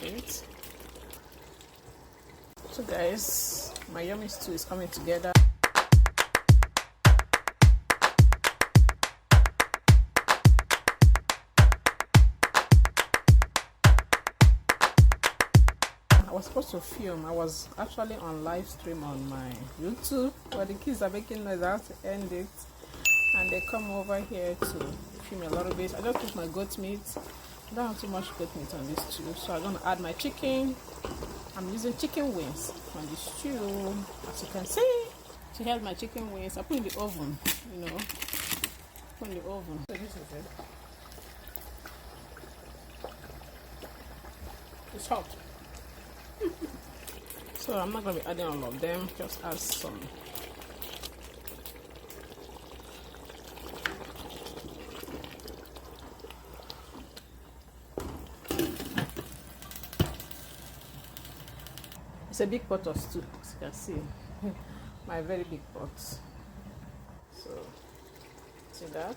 it. So guys, my yummy stew is coming together. I was supposed to film. I was actually on live stream on my YouTube, but the kids are making noise. I have to end it, and they come over here to film a little bit. I just took my goat meat. I don't have too much goat meat on this stew, so I'm gonna add my chicken. I'm using chicken wings on the stew, as you can see. So here's my chicken wings. I put in the oven, you know. Put in the oven. So this is it. It's hot. So I'm not going to be adding all of them, just add some. It's a big pot of stew, as you can see. My very big pot. So, see that?